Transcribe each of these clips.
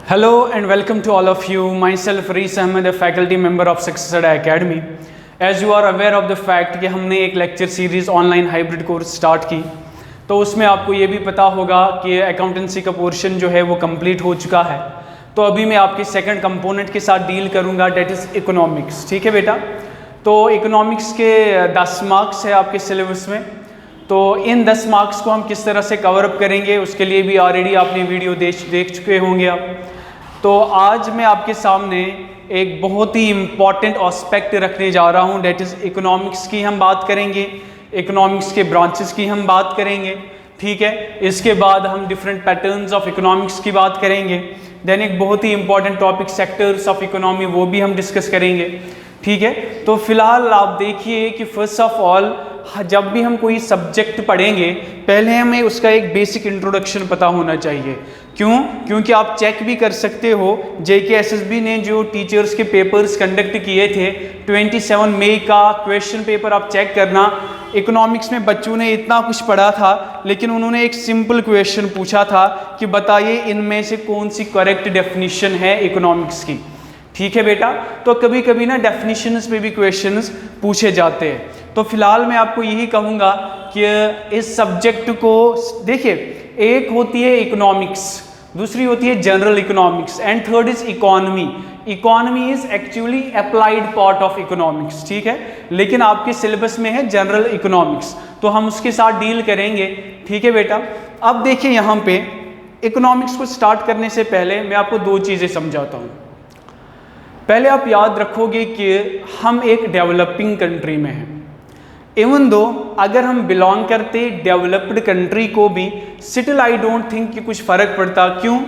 Hello and welcome to all of you. Myself Rees Ahmed, a faculty member of Success Ada Academy. As you are aware of the fact कि हमने एक lecture series online hybrid course start की, तो उसमें आपको ये भी पता होगा कि अकाउंटेंसी का पोर्शन जो है वो कंप्लीट हो चुका है। तो अभी मैं आपके सेकंड कंपोनेंट के साथ डील करूँगा, डेट इज़ इकोनॉमिक्स। ठीक है बेटा, तो इकोनॉमिक्स के 10 मार्क्स है आपके सिलेबस में। तो इन 10 मार्क्स को हम किस तरह से कवर अप करेंगे उसके लिए भी ऑलरेडी आपने वीडियो देख चुके होंगे आप। तो आज मैं आपके सामने एक बहुत ही इम्पॉर्टेंट एस्पेक्ट रखने जा रहा हूँ, डेट इज़ इकोनॉमिक्स की हम बात करेंगे, इकोनॉमिक्स के ब्रांचेस की हम बात करेंगे। ठीक है, इसके बाद हम डिफरेंट पैटर्न्स ऑफ इकोनॉमिक्स की बात करेंगे। देन एक बहुत ही important topic sectors of economy, वो भी हम डिस्कस करेंगे। ठीक है, तो फिलहाल आप देखिए कि फर्स्ट ऑफ ऑल जब भी हम कोई सब्जेक्ट पढ़ेंगे पहले हमें उसका एक बेसिक इंट्रोडक्शन पता होना चाहिए। क्यों? क्योंकि आप चेक भी कर सकते हो, JKSSB ने जो टीचर्स के पेपर्स कंडक्ट किए थे 27 मई का क्वेश्चन पेपर आप चेक करना। इकोनॉमिक्स में बच्चों ने इतना कुछ पढ़ा था लेकिन उन्होंने एक सिंपल क्वेश्चन पूछा था कि बताइए इनमें से कौन सी करेक्ट डेफिनेशन है इकोनॉमिक्स की। ठीक है बेटा, तो कभी कभी ना डेफिनेशंस पे भी क्वेश्चंस पूछे जाते हैं। तो फिलहाल मैं आपको यही कहूँगा कि इस सब्जेक्ट को देखिए, एक होती है इकोनॉमिक्स, दूसरी होती है general economics and third is economy. Economy is actually applied part of economics. ठीक है, लेकिन आपके सिलेबस में है जनरल इकोनॉमिक्स, तो हम उसके साथ डील करेंगे। ठीक है बेटा, अब देखिए यहाँ पे इकोनॉमिक्स को स्टार्ट करने से पहले मैं आपको दो चीज़ें समझाता हूँ। पहले आप याद रखोगे कि हम एक डेवलपिंग कंट्री में हैं। इवन दो अगर हम बिलोंग करते डेवलप्ड कंट्री को भी स्टिल आई डोंट थिंक कि कुछ फ़र्क पड़ता। क्यों?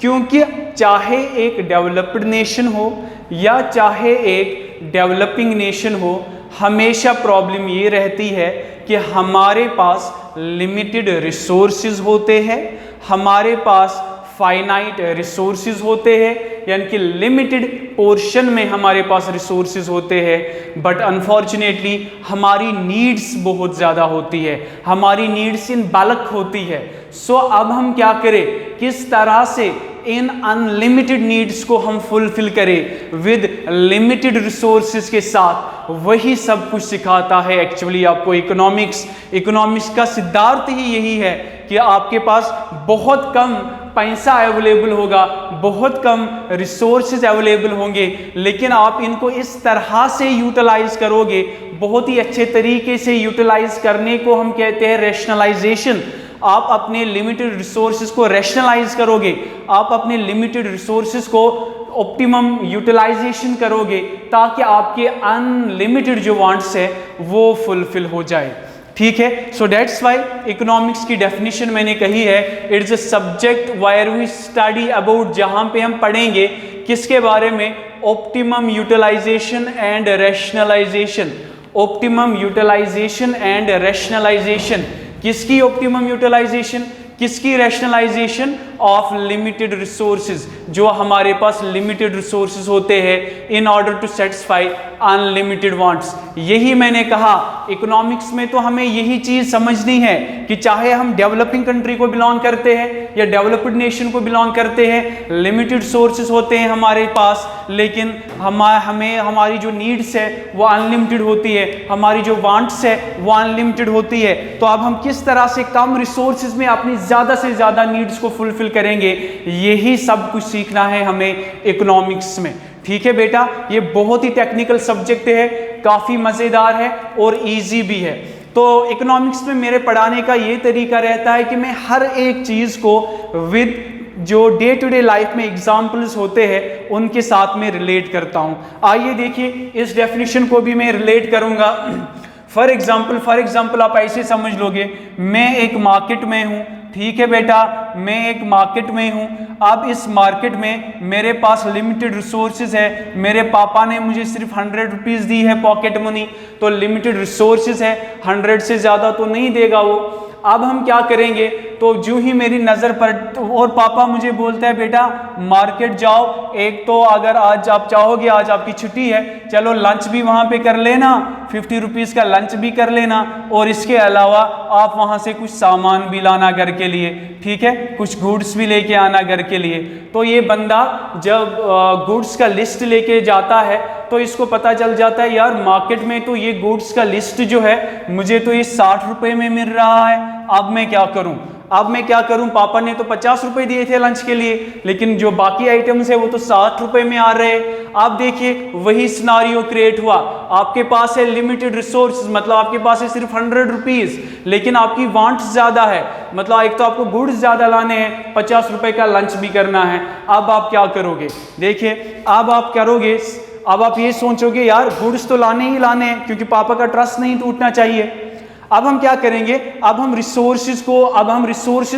क्योंकि चाहे एक डेवलप्ड नेशन हो या चाहे एक डेवलपिंग नेशन हो, हमेशा प्रॉब्लम ये रहती है कि हमारे पास लिमिटेड रिसोर्सेज होते हैं, हमारे पास फाइनाइट रिसोर्सेज होते हैं, यानी कि लिमिटेड पोर्शन में हमारे पास रिसोर्सेज होते हैं। बट अनफॉर्चुनेटली हमारी नीड्स बहुत ज़्यादा होती है, हमारी नीड्स इन बल्क होती है। सो अब हम क्या करें, किस तरह से इन अनलिमिटेड नीड्स को हम फुलफिल करें विद लिमिटेड रिसोर्सेज के साथ, वही सब कुछ सिखाता है एक्चुअली आपको इकोनॉमिक्स। इकोनॉमिक्स का सिद्धांत ही यही है कि आपके पास बहुत कम पैसा अवेलेबल होगा, बहुत कम रिसोर्सेज अवेलेबल होंगे, लेकिन आप इनको इस तरह से यूटिलाइज करोगे, बहुत ही अच्छे तरीके से यूटिलाइज करने को हम कहते हैं रैशनलाइजेशन। आप अपने लिमिटेड रिसोर्सेज को रैशनलाइज करोगे, आप अपने लिमिटेड रिसोर्सेज को ऑप्टिमम यूटिलाइजेशन करोगे ताकि आपके अनलिमिटेड जो वांट्स है वो फुलफिल हो जाए। ठीक है, सो दैट्स वाई इकोनॉमिक्स की डेफिनेशन मैंने कही है, it's a subject where we study about, जहां पे हम पढ़ेंगे किसके बारे में, optimum utilization and rationalization. Optimum utilization and rationalization, किसकी ऑप्टिमम यूटिलाइजेशन, किसकी रैशनलाइजेशन ऑफ लिमिटेड रिसोर्सेज, जो हमारे पास लिमिटेड रिसोर्सेज होते हैं in order to satisfy unlimited wants. यही मैंने कहा, इकोनॉमिक्स में तो हमें यही चीज समझनी है कि चाहे हम डेवलपिंग कंट्री को बिलोंग करते हैं या डेवलप्ड नेशन को बिलोंग करते हैं, लिमिटेड सोर्सेज होते हैं हमारे पास, लेकिन हमें हमारी जो नीड्स है वो अनलिमिटेड होती है, हमारी जो वांट्स है वो अनलिमिटेड होती है। तो अब हम किस तरह से कम रिसोर्सेज में अपनी ज़्यादा से ज़्यादा नीड्स को फुलफिल करेंगे, यही सब कुछ सीखना है हमें इकोनॉमिक्स में। ठीक है बेटा, ये बहुत ही टेक्निकल सब्जेक्ट है, काफ़ी मज़ेदार है और इजी भी है। तो इकोनॉमिक्स में मेरे पढ़ाने का ये तरीका रहता है कि मैं हर एक चीज़ को विद जो डे टू डे लाइफ में एग्जाम्पल्स होते हैं उनके साथ में रिलेट करता हूँ। आइए देखिए, इस डेफिनेशन को भी मैं रिलेट करूँगा। फॉर एग्जाम्पल आप ऐसे समझ लोगे, मैं एक मार्केट में हूँ। ठीक है बेटा, मैं एक मार्केट में हूँ। अब इस मार्केट में मेरे पास लिमिटेड रिसोर्सेज है, मेरे पापा ने मुझे सिर्फ 100 रुपीज़ दी है पॉकेट मनी, तो लिमिटेड रिसोर्सेज है, 100 से ज़्यादा तो नहीं देगा वो। अब हम क्या करेंगे, तो जो ही मेरी नज़र पर और पापा मुझे बोलता है बेटा मार्केट जाओ, एक तो अगर आज आप चाहोगे आज आपकी छुट्टी है, चलो लंच भी वहाँ पे कर लेना, 50 रुपीज़ का लंच भी कर लेना, और इसके अलावा आप वहाँ से कुछ सामान भी लाना घर के लिए, ठीक है, कुछ गुड्स भी लेके आना घर के लिए। तो ये बंदा जब गुड्स का लिस्ट लेके जाता है तो इसको पता चल जाता है यार मार्केट में तो ये गुड्स का लिस्ट जो है मुझे तो ये 60 रुपए में मिल रहा है, अब मैं क्या करूं, अब मैं क्या करूं, पापा ने तो 50 रुपए दिए थे लंच के लिए, लेकिन जो बाकी आइटम्स है वो तो 60 रुपए में आ रहे हैं। आप देखिए वही सिनारियो क्रिएट हुआ, आपके पास है लिमिटेड रिसोर्स, मतलब आपके पास है सिर्फ 100 रुपीज, लेकिन आपकी वांट्स ज्यादा है, मतलब एक तो आपको गुड्स ज्यादा लाने हैं, 50 रुपए का लंच भी करना है। अब आप क्या करोगे, देखिए अब आप करोगे, अब आप ये सोचोगे यार गुड्स तो लाने ही लाने हैं क्योंकि पापा का ट्रस्ट नहीं टूटना चाहिए। अब हम क्या करेंगे, अब हम रिसोर्सेज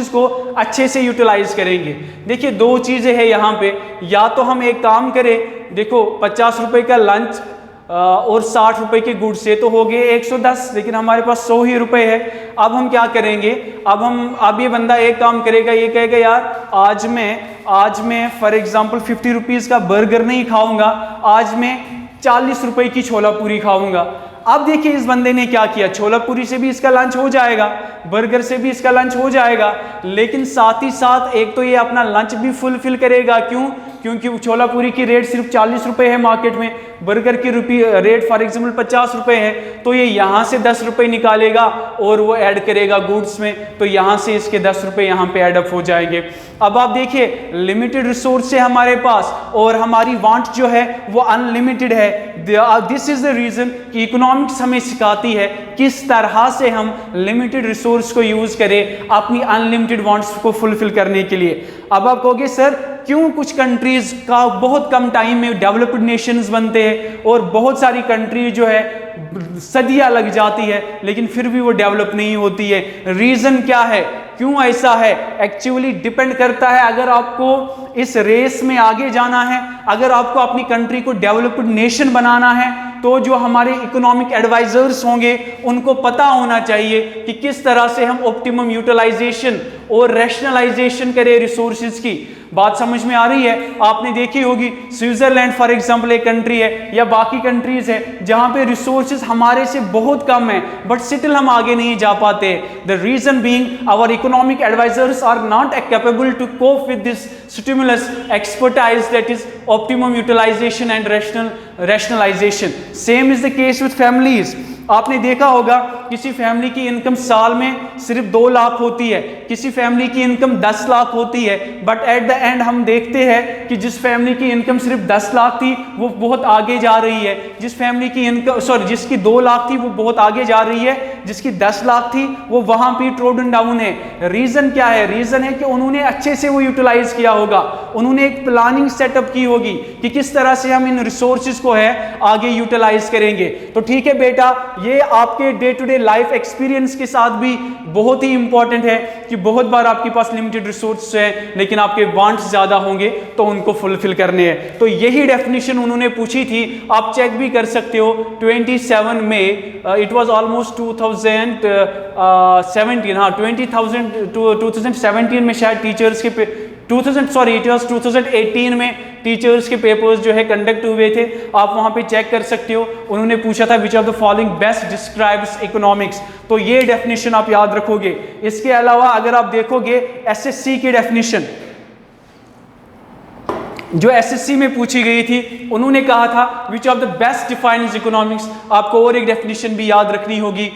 को अच्छे से यूटिलाइज करेंगे। देखिए दो चीज़ें हैं यहाँ पे, या तो हम एक काम करें, देखो 50 रुपए का लंच और 60 रुपए के गुड्स से तो हो गए 110, लेकिन हमारे पास 100 ही रुपए है। अब हम क्या करेंगे, अब ये बंदा एक काम करेगा, ये कहेगा यार आज मैं फॉर एग्जांपल 50 रुपीज़ का बर्गर नहीं खाऊंगा, आज मैं 40 रुपए की छोला पूरी खाऊंगा। अब देखिए इस बंदे ने क्या किया, छोला पूरी से भी इसका लंच हो जाएगा, बर्गर से भी इसका लंच हो जाएगा, लेकिन साथ ही साथ एक तो ये अपना लंच भी फुलफिल करेगा। क्यों? क्योंकि छोला पूरी की रेट सिर्फ 40 रुपए है मार्केट में, बर्गर की रेट फॉर एग्जाम्पल 50 रुपए है, तो ये यहाँ से 10 रुपए निकालेगा और वो ऐड करेगा गुड्स में, तो यहाँ से इसके 10 रुपए यहाँ पे ऐड अप हो जाएंगे। अब आप देखिए लिमिटेड रिसोर्स है हमारे पास और हमारी वांट जो है वो अनलिमिटेड है। दिस इज द रीजन कि इकोनॉमिक्स हमें सिखाती है किस तरह से हम लिमिटेड रिसोर्स को यूज करें अपनी अनलिमिटेड वांट्स को फुलफिल करने के लिए। अब आप कहोगे सर क्यों कुछ कंट्रीज का बहुत कम टाइम में डेवलप्ड नेशंस बनते हैं और बहुत सारी कंट्री जो है सदियां लग जाती है लेकिन फिर भी वो डेवलप नहीं होती है? रीजन क्या है, क्यों ऐसा है? एक्चुअली डिपेंड करता है, अगर आपको इस रेस में आगे जाना है, अगर आपको अपनी कंट्री को डेवलप्ड नेशन बनाना है, तो जो हमारे इकोनॉमिक एडवाइजर्स होंगे उनको पता होना चाहिए कि किस तरह से हम ऑप्टिमम यूटिलाइजेशन और रैशनलाइजेशन करें रिसोर्सेज की। बात समझ में आ रही है? आपने देखी होगी स्विट्जरलैंड फॉर एग्जांपल एक कंट्री है या बाकी कंट्रीज है जहां पे रिसोर्सेज हमारे से बहुत कम है बट स्टिल हम आगे नहीं जा पाते। The reason being our economic advisers are not capable to cope with this stimulus expertise, that is optimum utilization and rationalization. Same is the case with families. आपने देखा होगा किसी फैमिली की इनकम साल में सिर्फ 2 लाख होती है, किसी फैमिली की इनकम 10 लाख होती है, बट एट द एंड हम देखते हैं कि जिस फैमिली की इनकम सिर्फ 10 लाख थी वो बहुत आगे जा रही है, जिस फैमिली की इनकम जिसकी 2 लाख थी वो बहुत आगे जा रही है, जिसकी 10 लाख थी वो वहां पे ट्रोडन डाउन है। रीजन क्या है? रीजन है कि उन्होंने अच्छे से वो यूटिलाइज किया होगा, उन्होंने एक प्लानिंग सेटअप की होगी कि किस तरह से हम इन रिसोर्सेज को है आगे यूटिलाइज करेंगे। तो ठीक है बेटा, ये आपके day to day life experience के साथ भी बहुत ही इंपॉर्टेंट है कि बहुत बार आपके पास लिमिटेड रिसोर्स हैं लेकिन आपके वांट्स ज्यादा होंगे तो उनको फुलफिल करने हैं। तो यही डेफिनेशन उन्होंने पूछी थी, आप चेक भी कर सकते हो 27 में, इट वाज ऑलमोस्ट 2017, हाँ 2017 में शायद टीचर्स के 2018 में टीचर्स के पेपर्स जो है कंडक्ट हुए थे, आप वहां पे चेक कर सकते हो। उन्होंने पूछा था विच of the following best describes economics, तो ये डेफिनेशन आप याद रखोगे। इसके अलावा अगर आप देखोगे एसएससी की डेफिनेशन जो एसएससी में पूछी गई थी, उन्होंने कहा था विच of the best defines economics. आपको और एक डेफिनेशन भी याद रखनी होगी,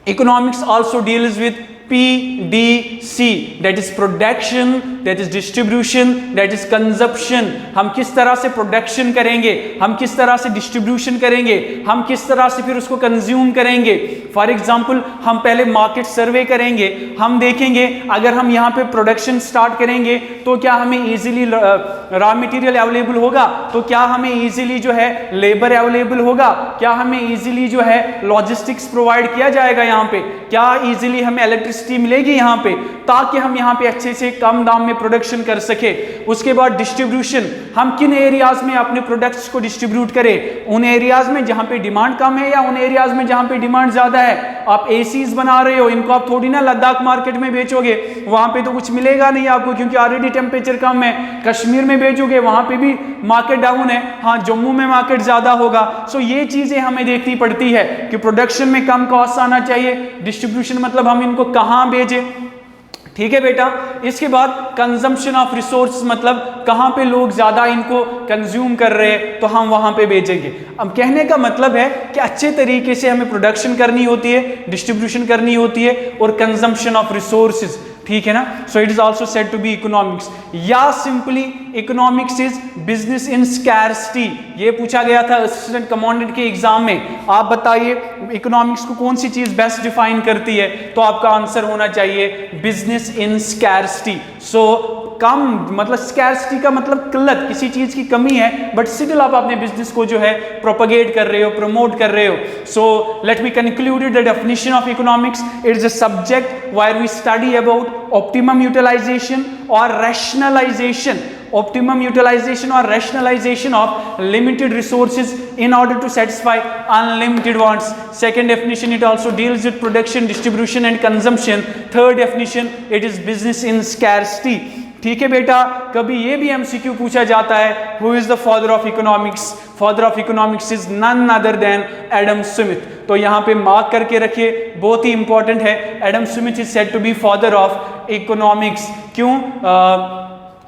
economics also deals with PDC, that is production, that is distribution, that is consumption। हम किस तरह से प्रोडक्शन करेंगे, हम किस तरह से डिस्ट्रीब्यूशन करेंगे, हम किस तरह से फिर उसको कंज्यूम करेंगे। फॉर एग्जांपल हम पहले मार्केट सर्वे करेंगे, हम देखेंगे अगर हम यहाँ पे प्रोडक्शन स्टार्ट करेंगे तो क्या हमें इजीली रॉ मटेरियल अवेलेबल होगा, तो क्या हमें इजीली जो है लेबर अवेलेबल होगा, क्या हमें इजीली जो है लॉजिस्टिक्स प्रोवाइड किया जाएगा, यहाँ पे क्या इजीली हमें इलेक्ट्रिसिटी इलेक्ट्रिसिटी मिलेगी यहाँ पे, ताकि हम यहाँ पे अच्छे से कम दाम में प्रोडक्शन कर सके। उसके बाद डिस्ट्रीब्यूशन, हम किन एरियाज में अपने प्रोडक्ट्स को डिस्ट्रीब्यूट करें, उन एरियाज में जहाँ पे डिमांड कम है या उन एरियाज में जहाँ पे डिमांड ज्यादा है। आप एसीज बना रहे हो, इनको आप थोड़ी ना लद्दाख मार्केट में बेचोगे, वहां पे तो कुछ मिलेगा नहीं आपको, क्योंकि ऑलरेडी टेम्परेचर कम है। कश्मीर में बेचोगे, वहां पे भी मार्केट डाउन है, हाँ जम्मू में मार्केट ज्यादा होगा। सो ये चीजें हमें देखनी पड़ती है कि प्रोडक्शन में कम कॉस्ट आना चाहिए, डिस्ट्रीब्यूशन मतलब हम इनको कहाँ भेजें, ठीक है बेटा। इसके बाद कंजम्पशन ऑफ रिसोर्स, मतलब कहाँ पे लोग ज्यादा इनको कंज्यूम कर रहे हैं तो हम वहां पे बेचेंगे। अब कहने का मतलब है कि अच्छे तरीके से हमें प्रोडक्शन करनी होती है, डिस्ट्रीब्यूशन करनी होती है और कंजम्पशन ऑफ रिसोर्सेज, ठीक है ना। So it is also said to be economics, या simply economics is business in scarcity. ये पूछा गया था असिस्टेंट कमांडेंट के एग्जाम में, आप बताइए इकोनॉमिक्स को कौन सी चीज बेस्ट डिफाइन करती है, तो आपका आंसर होना चाहिए बिजनेस इन स्कैर्सिटी। सो कम मतलब स्कैर्सिटी का मतलब किल्लत, किसी चीज की कमी है बट स्टिल आप अपने बिजनेस को जो है प्रोपगेट कर रहे हो, प्रमोट कर रहे हो। So let me conclude the definition of economics, it is a subject where we study about optimum utilization or rationalization, optimum utilization or rationalization of limited resources in order to satisfy unlimited wants. Second definition, it also deals with production, distribution and consumption. Third definition, it is business in scarcity. ठीक है बेटा, कभी ये भी MCQ पूछा जाता है, who is the father of economics? Father of economics is none other than Adam Smith. तो यहाँ पे मार्क करके रखिए, बहुत ही इंपॉर्टेंट है। Adam Smith is said to be father of economics. क्यों?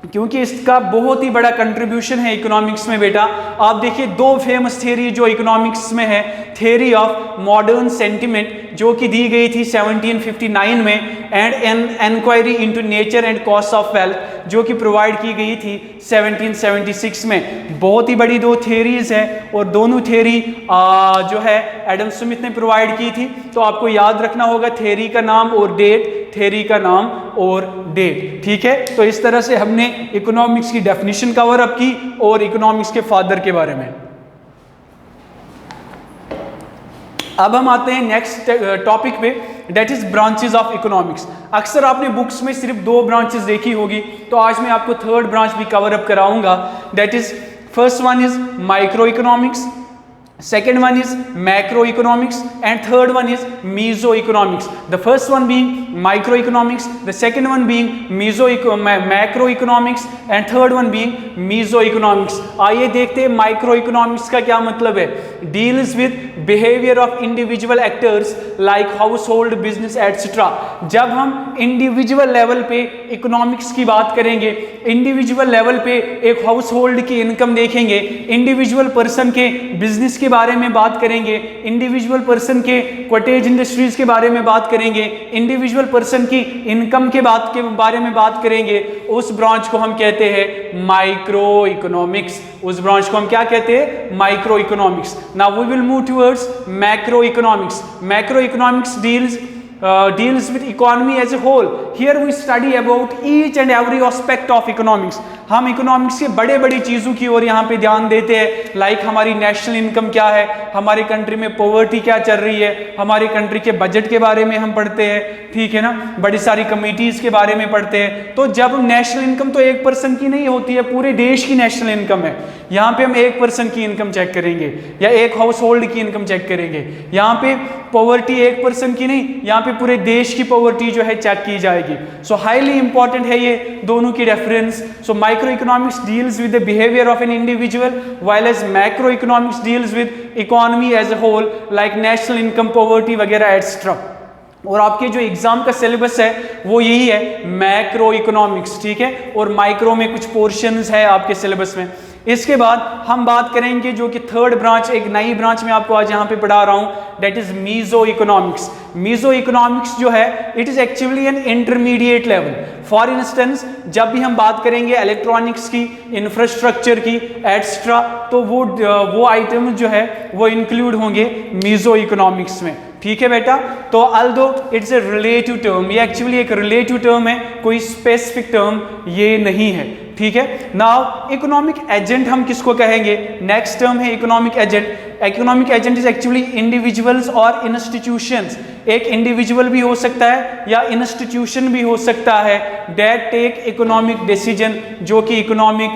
क्योंकि इसका बहुत ही बड़ा कंट्रीब्यूशन है इकोनॉमिक्स में बेटा। आप देखिए दो फेमस थ्योरी जो इकोनॉमिक्स में है, थ्योरी ऑफ मॉडर्न सेंटिमेंट जो कि दी गई थी 1759 में, and an inquiry into nature and cost of wealth जो कि प्रोवाइड की गई थी 1776 में। बहुत ही बड़ी दो थ्योरीज है और दोनों थ्योरी जो है एडम स्मिथ ने प्रोवाइड की थी। तो आपको याद रखना होगा थ्योरी का नाम और डेट, थ्योरी का नाम और डेट, ठीक है। तो इस तरह से हमने इकोनॉमिक्स की डेफिनेशन कवर अप की और इकोनॉमिक्स के फादर के बारे में। अब हम आते हैं नेक्स्ट टॉपिक पे, that is branches of economics. अक्सर आपने बुक्स में सिर्फ दो ब्रांचेस देखी होगी, तो आज मैं आपको थर्ड ब्रांच भी कवर अप कराऊंगा। That is first one is micro economics, second one is macroeconomics and third one is mesoeconomics. The first one being microeconomics, the second one being macroeconomics and third one being mesoeconomics. आइए देखते हैं microeconomics का क्या मतलब है। Deals with behavior of individual actors like household, business etc. जब हम individual level पे इकोनॉमिक्स की बात करेंगे, इंडिविजुअल लेवल पे एक हाउस होल्ड की इनकम देखेंगे, इंडिविजुअल पर्सन के बिजनेस के बारे में बात करेंगे, इंडिविजुअल पर्सन के कॉटेज इंडस्ट्रीज के बारे में बात करेंगे, इंडिविजुअल पर्सन की इनकम के बारे में बात करेंगे, उस ब्रांच को हम कहते हैं माइक्रो इकोनॉमिक्स। उस ब्रांच को हम क्या कहते हैं? Micro economics. Now we will move towards macro economics. Macro economics deals with economy as a whole. Here we study about each and every aspect of economics. हम इकोनॉमिक्स के बड़े बड़ी चीज़ों की ओर यहाँ पे ध्यान देते हैं, लाइक हमारी नेशनल इनकम क्या है, हमारे कंट्री में पॉवर्टी क्या चल रही है, हमारे कंट्री के बजट के बारे में हम पढ़ते हैं, ठीक है ना, बड़ी सारी कमिटीज़ के बारे में पढ़ते हैं। तो जब नेशनल इनकम तो एक पर्सन की नहीं होती है, पूरे देश की नेशनल इनकम है। यहाँ पे हम एक पर्सन की इनकम चेक करेंगे या एक हाउस होल्ड की इनकम चेक करेंगे। यहाँ पे पॉवर्टी एक पर्सन की नहीं, यहाँ पे पूरे देश की पॉवर्टी जो है चेक की जाएगी। सो हाईली इंपॉर्टेंट है ये दोनों की reference. So microeconomics deals with the behavior of an individual, while as macroeconomics deals with economy as a whole, like national income, poverty वगैरह etc. और आपके जो एग्जाम का सिलेबस है वो यही है मैक्रो इकोनॉमिक्स, ठीक है, और माइक्रो में कुछ पोर्शंस है आपके सिलेबस में। इसके बाद हम बात करेंगे जो कि थर्ड ब्रांच, एक नई ब्रांच में आपको आज यहाँ पे पढ़ा रहा हूँ, that is meso economics. Meso economics जो है it is actually an intermediate level. For instance जब भी हम बात करेंगे इलेक्ट्रॉनिक्स की, इंफ्रास्ट्रक्चर की एट्सट्रा, तो वो आइटम जो है वो इंक्लूड होंगे मीजो इकोनॉमिक्स में, ठीक है बेटा। तो although it's a relative term, ये एक्चुअली एक रिलेटिव टर्म है, कोई स्पेसिफिक टर्म ये नहीं है, ठीक है। नाउ इकोनॉमिक एजेंट हम किसको कहेंगे? नेक्स्ट टर्म है economic agent. Economic agent is actually individuals और इंस्टीट्यूशंस। एक इंडिविजुअल भी हो सकता है या इंस्टीट्यूशन भी हो सकता है दैट टेक इकोनॉमिक डिसीजन, जो कि इकोनॉमिक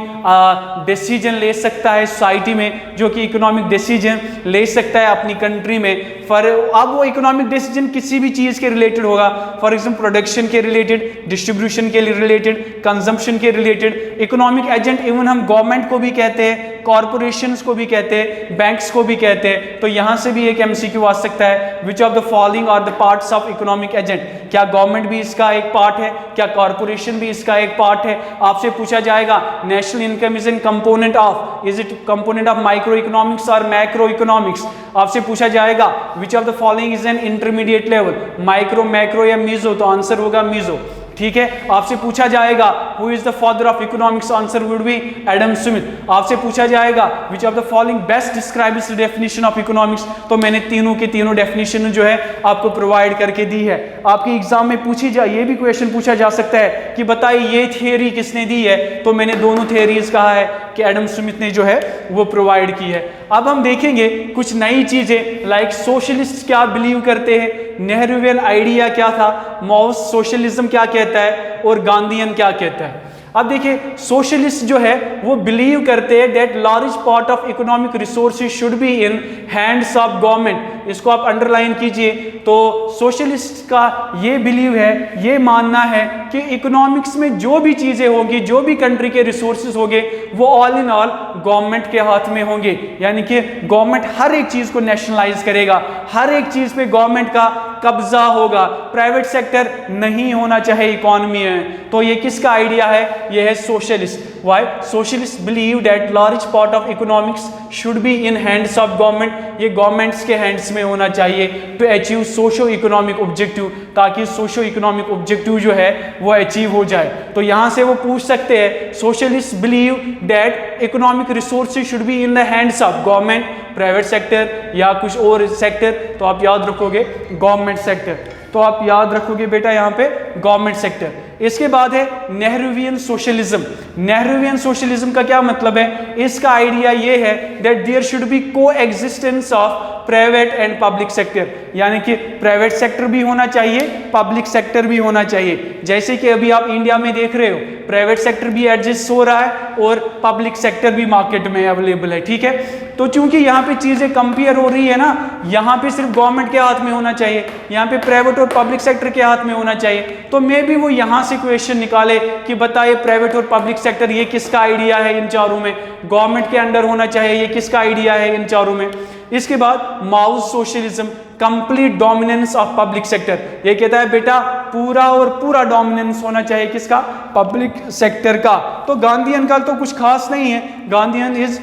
डिसीजन ले सकता है सोसाइटी में, जो कि इकोनॉमिक डिसीजन ले सकता है अपनी कंट्री में। अब वो इकोनॉमिक डिसीजन किसी भी चीज़ के रिलेटेड होगा, फॉर एग्जाम्पल प्रोडक्शन के रिलेटेड, डिस्ट्रीब्यूशन के रिलेटेड, कंजम्पशन के रिलेटेड। इकोनॉमिक एजेंट इवन हम गवर्नमेंट को भी कहते हैं, कॉरपोरेशंस को भी कहते हैं, बैंक्स को भी कहते हैं। तो यहाँ से भी एक एमसीक्यू आ सकता है, which of the following are the parts of economic agent. क्या गवर्नमेंट भी इसका एक पार्ट है? क्या कॉरपोरेशन भी इसका एक पार्ट है? आपसे पूछा जाएगा national income is an component of, is it component of micro economics और मैक्रो इकोनॉमिक्स? आपसे पूछा जाएगा विच of the following is an intermediate level, micro, macro या मीजो? तो आंसर होगा मीजो। ठीक है। आपसे पूछा जाएगा who is the father of economics? Answer would be Adam Smith. आपसे पूछा जाएगा विच of the following best describes the definition of economics? तो मैंने तीनों के तीनों डेफिनेशन जो है आपको प्रोवाइड करके दी है। आपके एग्जाम में पूछी जाए, ये भी क्वेश्चन पूछा जा सकता है कि बताइए ये थियरी किसने दी है? तो मैंने दोनों थियरीज कहा है कि एडम स्मिथ ने जो है वो प्रोवाइड की है। अब हम देखेंगे कुछ नई चीजें, लाइक सोशलिस्ट क्या बिलीव करते हैं, नेहरूवियन आइडिया क्या था, माओइस्ट सोशलिज्म क्या कहता है और गांधीयन क्या कहता है। अब देखिए सोशलिस्ट जो है वो बिलीव करते हैं that large part of economic resources should be in hands of government. इसको आप अंडरलाइन कीजिए। तो सोशलिस्ट का ये बिलीव है, ये मानना है कि इकोनॉमिक्स में जो भी चीजें होंगी, जो भी कंट्री के रिसोर्सेज होंगे, वो ऑल इन ऑल गवर्नमेंट के हाथ में होंगे। यानी कि गवर्नमेंट हर एक चीज को नेशनलाइज करेगा, हर एक चीज पे गवर्नमेंट का कब्जा होगा, प्राइवेट सेक्टर नहीं होना चाहे इकोनॉमी में। तो ये किसका आइडिया है? ये है socialist. Why? Socialist believe that large part of economics should be in hands of government, ये गवर्नमेंट्स के हैंड्स में होना चाहिए to achieve socio economic objective, ताकि सोशो इकोनॉमिक ऑब्जेक्टिव जो है वो अचीव हो जाए। तो यहां से वो पूछ सकते हैं socialist believe that economic resources should be in the hands of government, private sector या कुछ और सेक्टर। तो आप याद रखोगे गवर्नमेंट सेक्टर। तो आप याद रखोगे बेटा यहाँ पे गवर्नमेंट सेक्टर। इसके बाद है नेहरूवियन सोशलिज्म। नेहरूवियन सोशलिज्म का क्या मतलब है? इसका आइडिया ये है दैट देयर शुड बी को existence of private and public sector, यानी कि प्राइवेट सेक्टर भी होना चाहिए, पब्लिक सेक्टर भी होना चाहिए। जैसे कि अभी आप इंडिया में देख रहे हो, प्राइवेट सेक्टर भी एडजस्ट हो रहा है और पब्लिक सेक्टर भी मार्केट में अवेलेबल है। ठीक है। तो चूंकि यहाँ पे चीजें कंपेयर हो रही है ना, यहाँ पे सिर्फ गवर्नमेंट के हाथ में होना चाहिए, यहाँ पे प्राइवेट और पब्लिक सेक्टर के हाथ में होना चाहिए। तो मे भी वो यहाँ से क्वेश्चन निकाले कि बताइए प्राइवेट और पब्लिक सेक्टर ये किसका आइडिया है इन चारों में? गवर्नमेंट के अंडर होना चाहिए, ये किसका आइडिया है इन चारों में? इसके बाद Maoist socialism, complete dominance of public sector. ये कहता है बेटा पूरा और पूरा डोमिनेंस होना चाहिए किसका? पब्लिक सेक्टर का। तो गांधीयन का तो कुछ खास नहीं है। Gandhian is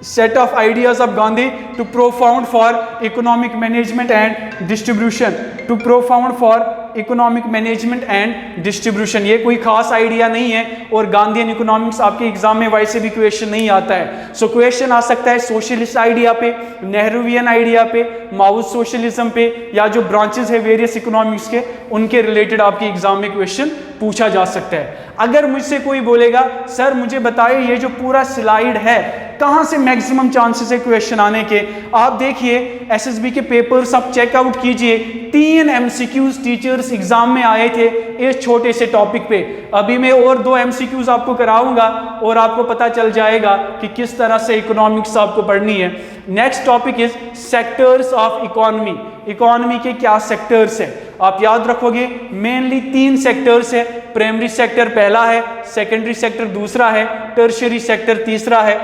set of ideas of Gandhi to profound for economic management and distribution, to profound for economic management and distribution। ये कोई खास आइडिया नहीं है और गांधीयन इकोनॉमिक्स आपके एग्जाम में वैसे भी क्वेश्चन नहीं आता है। सो क्वेश्चन आ सकता है सोशलिस्ट आइडिया पे, नेहरूवियन आइडिया पे, माओइस्ट सोशलिज्म पे, या जो ब्रांचेस है वेरियस इकोनॉमिक्स के, उनके रिलेटेड आपके एग्जाम में क्वेश्चन पूछा जा सकता है। अगर मुझसे कोई बोलेगा सर मुझे बताइए ये जो पूरा स्लाइड है कहां से मैक्सिमम चांसेस है क्वेश्चन आने के, आप देखिए एसएसबी के पेपर्स आप चेकआउट कीजिए। 3 एमसीक्यूज टीचर्स एग्जाम में आए थे इस छोटे से टॉपिक पे। अभी मैं और 2 एमसीक्यूज आपको कराऊंगा और आपको पता चल जाएगा कि किस तरह से इकोनॉमिक्स आपको पढ़नी है। Next topic is sectors of economy. Economy के क्या सेक्टर्स है? आप याद रखोगे मेनली 3 सेक्टर्स है। प्राइमरी सेक्टर पहला है, सेकेंडरी सेक्टर दूसरा है, टर्शियरी सेक्टर तीसरा है।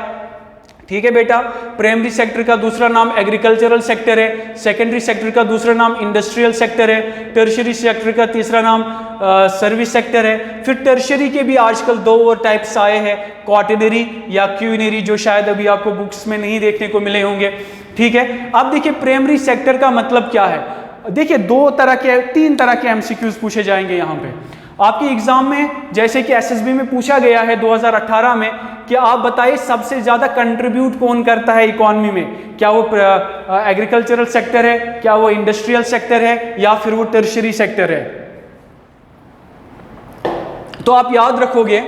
ठीक है बेटा। प्राइमरी सेक्टर का दूसरा नाम एग्रीकल्चरल सेक्टर है, सेकेंडरी सेक्टर का दूसरा नाम इंडस्ट्रियल सेक्टर है, टर्शियरी सेक्टर का तीसरा नाम सर्विस सेक्टर है। फिर टर्शियरी के भी आजकल 2 और टाइप्स आए हैं, क्वाटरनरी या क्यूनरी, जो शायद अभी आपको बुक्स में नहीं देखने को मिले होंगे। ठीक है। अब देखिए प्राइमरी सेक्टर का मतलब क्या है। देखिए 3 तरह के एमसीक्यूज पूछे जाएंगे यहाँ पे आपके एग्जाम में। जैसे कि एसएसबी में पूछा गया है 2018 में कि आप बताइए सबसे ज्यादा कंट्रीब्यूट कौन करता है इकोनॉमी में? क्या वो एग्रीकल्चरल सेक्टर है, क्या वो इंडस्ट्रियल सेक्टर है, या फिर वो टर्शियरी सेक्टर है? तो आप याद रखोगे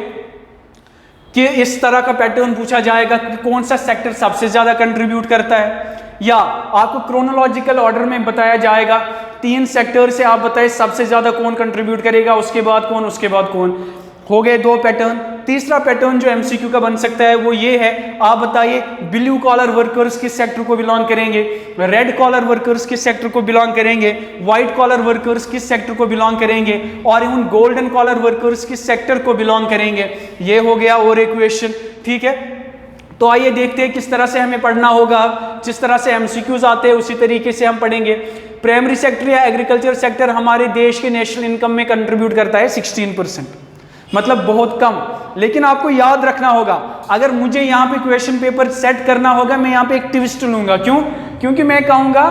कि इस तरह का पैटर्न पूछा जाएगा कि कौन सा सेक्टर सबसे ज्यादा कंट्रीब्यूट करता है, या आपको क्रोनोलॉजिकल ऑर्डर में बताया जाएगा 3 सेक्टर से आप बताइए सबसे ज़्यादा कौन कंट्रीब्यूट करेगा, उसके बाद कौन, उसके बाद कौन। हो गए 2 पैटर्न। तीसरा पैटर्न जो एमसीक्यू का बन सकता है वो ये है, आप बताइए ब्लू कॉलर वर्कर्स किस सेक्टर को बिलोंग करेंगे, रेड कॉलर वर्कर्स किस सेक्टर को बिलोंग करेंगे, व्हाइट कॉलर वर्कर्स किस सेक्टर को बिलोंग करेंगे, और इवन गोल्डन कॉलर वर्कर्स किस सेक्टर को बिलोंग करेंगे। ये हो गया और एक क्वेश्चन, ठीक है। तो आइए देखते हैं किस तरह से हमें पढ़ना होगा। जिस तरह से एमसीक्यूज आते हैं उसी तरीके से हम पढ़ेंगे। प्राइमरी सेक्टर या एग्रीकल्चर सेक्टर हमारे देश के नेशनल इनकम में कंट्रीब्यूट करता है 16%, मतलब बहुत कम। लेकिन आपको याद रखना होगा, अगर मुझे यहाँ पे क्वेश्चन पेपर सेट करना होगा, मैं यहाँ पे एक ट्विस्ट लूंगा। क्यों? क्योंकि मैं कहूंगा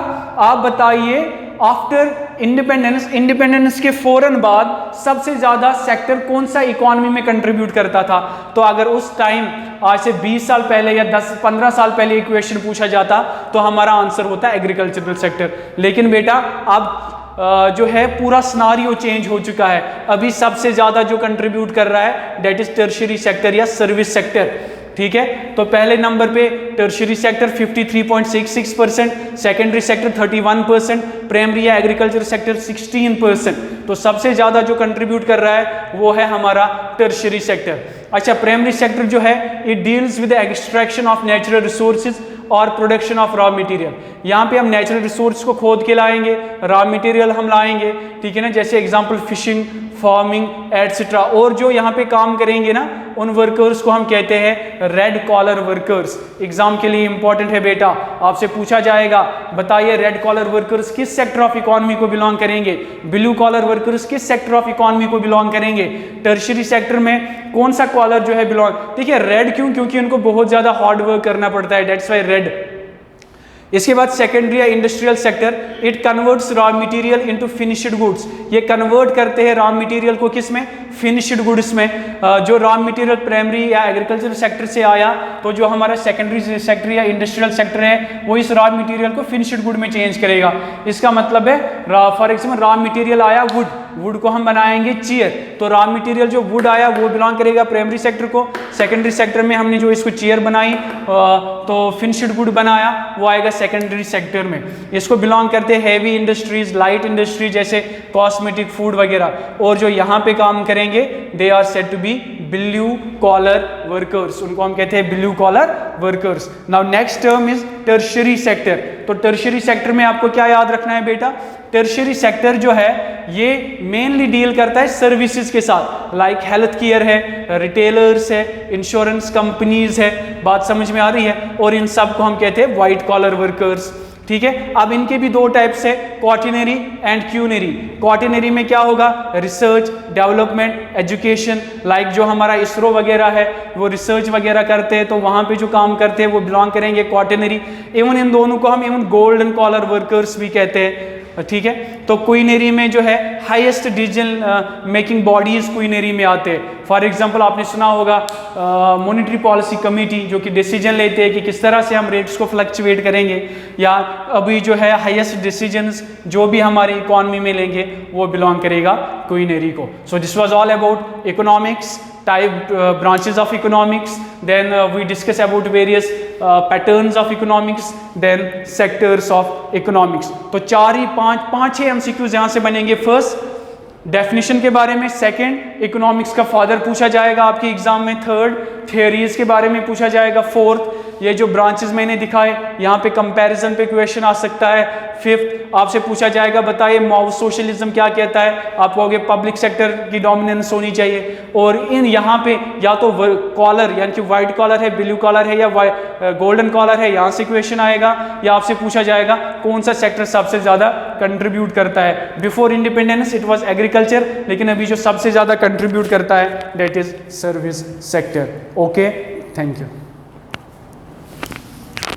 आप बताइए आफ्टर इंडिपेंडेंस के फौरन बाद सबसे ज्यादा सेक्टर कौन सा इकोनॉमी में कंट्रीब्यूट करता था। तो अगर उस टाइम आज से 20 साल पहले या 10-15 साल पहले एक क्वेश्चन पूछा जाता तो हमारा आंसर होता है एग्रीकल्चरल सेक्टर। लेकिन बेटा अब जो है पूरा सिनारियो चेंज हो चुका है। अभी सबसे ज्यादा जो कंट्रीब्यूट कर रहा है डेट इज टर्शियरी सेक्टर या सर्विस सेक्टर, ठीक है। तो पहले नंबर पे tertiary sector 53.66%, secondary sector 31%, primary या एग्रीकल्चर सेक्टर 16%। तो सबसे ज्यादा जो कंट्रीब्यूट कर रहा है वो है हमारा टर्शियरी सेक्टर। अच्छा, प्राइमरी सेक्टर जो है it deals with extraction of natural resources और प्रोडक्शन ऑफ रॉ मटेरियल। यहाँ पे हम नेचुरल रिसोर्स को खोद के लाएंगे, रॉ मटेरियल हम लाएंगे, ठीक है ना, जैसे एग्जांपल फिशिंग, फार्मिंग एटसेट्रा। और जो यहाँ पे काम करेंगे ना उन वर्कर्स को हम कहते हैं रेड कॉलर वर्कर्स। एग्जाम के लिए इंपॉर्टेंट है बेटा, आपसे पूछा जाएगा बताइए रेड कॉलर वर्कर्स किस सेक्टर ऑफ इकोनॉमी को बिलोंग करेंगे, ब्लू कॉलर वर्कर्स किस सेक्टर ऑफ इकोनॉमी को बिलोंग करेंगे, टर्शियरी सेक्टर में कौन सा कॉलर जो है बिलोंग। देखिए रेड क्यों, क्योंकि उनको बहुत ज्यादा हार्ड वर्क करना पड़ता है, डेट्स वाई रेड। इसके बाद सेकेंडरी या industrial sector, it converts raw material into finished goods. ये कन्वर्ट करते हैं रॉ मटेरियल को किस में, फिनिश्ड गुड्स में। जो रॉ मटेरियल प्राइमरी या एग्रीकल्चर सेक्टर से आया तो जो हमारा सेकेंडरी सेक्टर या इंडस्ट्रियल सेक्टर है वो इस रॉ मटेरियल को फिनिश्ड गुड में चेंज करेगा। इसका मतलब है फॉर एग्जाम्पल रॉ मटेरियल आया वुड, वुड को हम बनाएंगे चेयर, तो रॉ मटेरियल जो वुड आया वो बिलोंग करेगा प्राइमरी सेक्टर को। सेकेंडरी सेक्टर में हमने जो इसको चेयर बनाई तो फिनिश्ड गुड बनाया वो आएगा सेकेंडरी सेक्टर में। इसको बिलोंग करते हैं हैवी इंडस्ट्रीज, लाइट इंडस्ट्री जैसे कॉस्मेटिक, फूड वगैरह। और जो यहाँ पे काम करेंगे they are said to be blue collar workers, उनको हम कहते हैं blue collar workers. Now next term is tertiary sector. तो टर्शियरी सेक्टर में आपको क्या याद रखना है बेटा, टर्शियरी सेक्टर जो है ये मेनली डील करता है सर्विसेज के साथ, लाइक हेल्थ केयर है, रिटेलर्स है, इंश्योरेंस कंपनीज है, बात समझ में आ रही है। और इन सब को हम कहते हैं व्हाइट कॉलर वर्कर्स, ठीक है। अब इनके भी 2 टाइप्स है, क्वाटिनरी एंड क्यूनरी। क्वाटिनरी में क्या होगा, रिसर्च, डेवलपमेंट, एजुकेशन, लाइक जो हमारा इसरो वगैरह है वो रिसर्च वगैरह करते हैं तो वहाँ पे जो काम करते हैं वो बिलोंग करेंगे क्वाटिनरी। इवन इन दोनों को हम इवन गोल्डन कॉलर वर्कर्स भी कहते हैं, ठीक है। तो क्वीनरी में जो है highest decision making bodies quinary में आते हैं। फॉर एग्जांपल आपने सुना होगा मॉनेटरी पॉलिसी कमेटी जो कि डिसीजन लेते हैं कि किस तरह से हम रेट्स को फ्लक्चुएट करेंगे, या अभी जो है हाईएस्ट डिसीजंस जो भी हमारी इकोनॉमी में लेंगे वो बिलोंग करेगा क्वीनरी को। So this was all about economics, type branches of economics, then we discuss about various patterns of economics, then sectors of economics। तो 4-5-6 MCQs यहाँ से बनेंगे। फर्स्ट डेफिनेशन के बारे में, सेकंड इकोनॉमिक्स का फादर पूछा जाएगा आपके एग्जाम में, थर्ड थियोरीज के बारे में पूछा जाएगा, फोर्थ ये जो ब्रांचेस मैंने दिखाए यहाँ पे कंपैरिजन पे क्वेश्चन आ सकता है, फिफ्थ आपसे पूछा जाएगा बताइए माओ सोशलिज्म क्या कहता है, आप कहोगे पब्लिक सेक्टर की डोमिनेंस होनी चाहिए। और इन यहाँ पे या तो कॉलर यानी कि व्हाइट कॉलर है, ब्लू कॉलर है या गोल्डन कॉलर है, यहाँ से क्वेश्चन आएगा, या आपसे पूछा जाएगा कौन सा सेक्टर सबसे ज्यादा कंट्रीब्यूट करता है। Before independence it was agriculture, लेकिन अभी जो सबसे ज्यादा कंट्रीब्यूट करता है that is service sector. Okay, thank you.